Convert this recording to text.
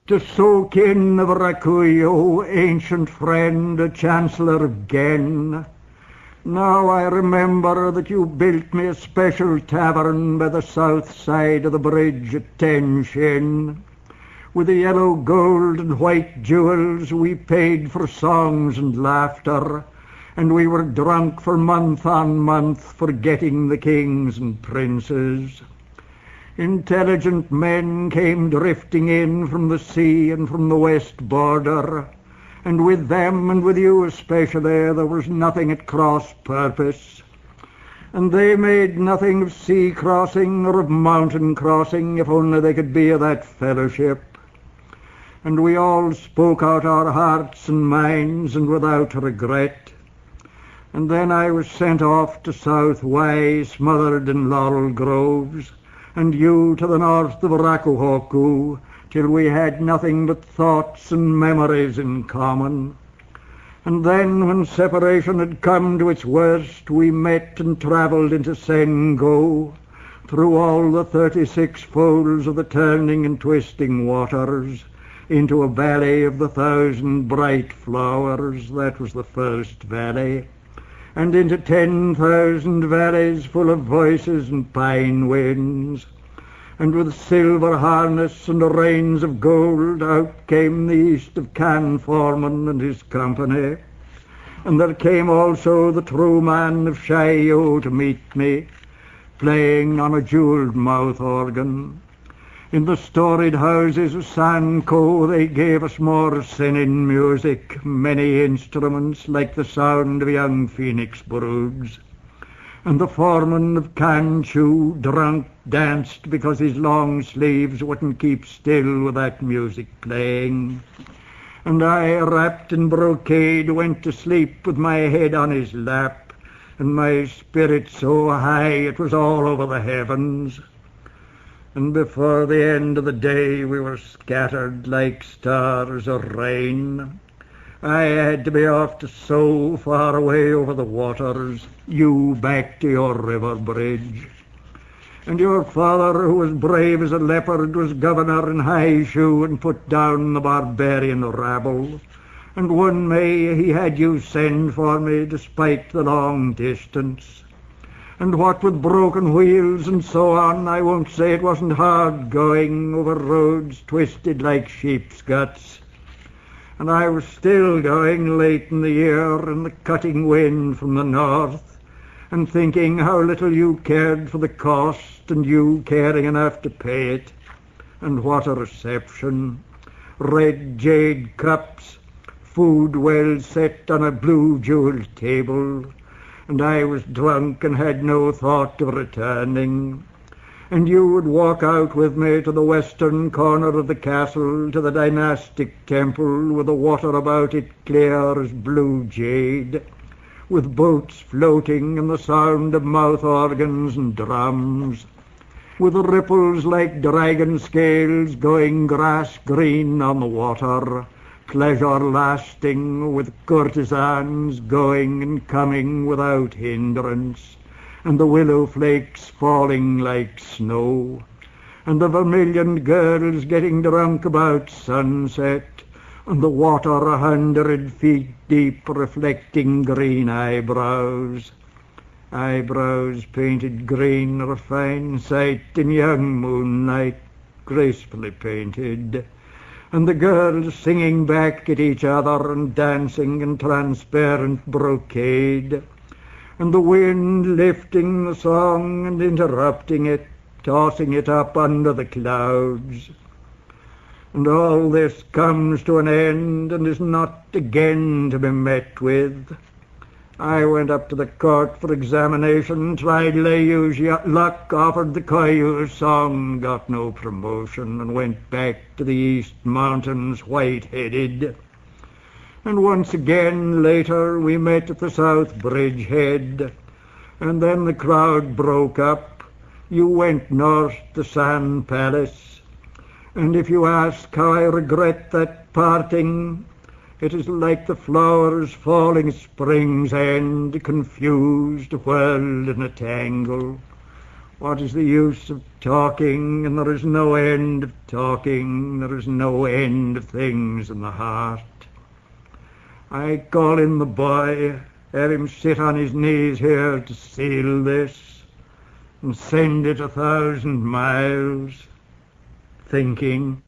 To soak in the Vracuy, O ancient friend, a chancellor of Gen. Now I remember that you built me a special tavern by the south side of the bridge at Ten Shin. With the yellow gold and white jewels we paid for songs and laughter, and we were drunk for month on month, forgetting the kings and princes. Intelligent men came drifting in from the sea and from the west border, and with them, and with you especially, there was nothing at cross purpose. And they made nothing of sea crossing or of mountain crossing, if only they could be of that fellowship. And we all spoke out our hearts and minds, and without regret. And then I was sent off to South Wye, smothered in laurel groves, and you to the north of Rakuhoku, till we had nothing but thoughts and memories in common. And then, when separation had come to its worst, we met and travelled into Sengo, through all the 36 folds of the turning and twisting waters, into a valley of the 1,000 bright flowers. That was the first valley. And into 10,000 valleys full of voices and pine winds. And with silver harness and reins of gold out came the east of Can Foreman and his company. And there came also the true man of Shio to meet me, playing on a jewelled mouth organ. In the storied houses of Sanko they gave us more sinning music, many instruments like the sound of young phoenix broods. And the foreman of Kanchu, drunk, danced because his long sleeves wouldn't keep still with that music playing. And I, wrapped in brocade, went to sleep with my head on his lap, and my spirit so high it was all over the heavens. And before the end of the day we were scattered like stars of rain. I had to be off to so far away over the waters, you back to your river bridge. And your father, who was brave as a leopard, was governor in High Shoe and put down the barbarian rabble. And one May he had you send for me despite the long distance. And what with broken wheels and so on, I won't say it wasn't hard going over roads twisted like sheep's guts. And I was still going late in the year in the cutting wind from the north, and thinking how little you cared for the cost, and you caring enough to pay it. And what a reception. Red jade cups, food well set on a blue jewelled table, and I was drunk and had no thought of returning. And you would walk out with me to the western corner of the castle, to the dynastic temple, with the water about it clear as blue jade, with boats floating and the sound of mouth organs and drums, with ripples like dragon scales going grass green on the water, pleasure lasting, with courtesans going and coming without hindrance, and the willow flakes falling like snow, and the vermilion girls getting drunk about sunset, and the water 100 feet deep reflecting green eyebrows. Eyebrows painted green are a fine sight in young moonlight, gracefully painted, and the girls singing back at each other and dancing in transparent brocade, and the wind lifting the song and interrupting it, tossing it up under the clouds. And all this comes to an end and is not again to be met with. I went up to the court for examination, tried Layu's luck, offered the Koyu's song, got no promotion, and went back to the East Mountains white-headed. And once again, later, we met at the South Bridge head, and then the crowd broke up. You went north to San Palace, and if you ask how I regret that parting, it is like the flowers falling spring's end, confused, whirled in a tangle. What is the use of talking, and there is no end of talking, there is no end of things in the heart. I call in the boy, have him sit on his knees here to seal this, and send it 1,000 miles, thinking.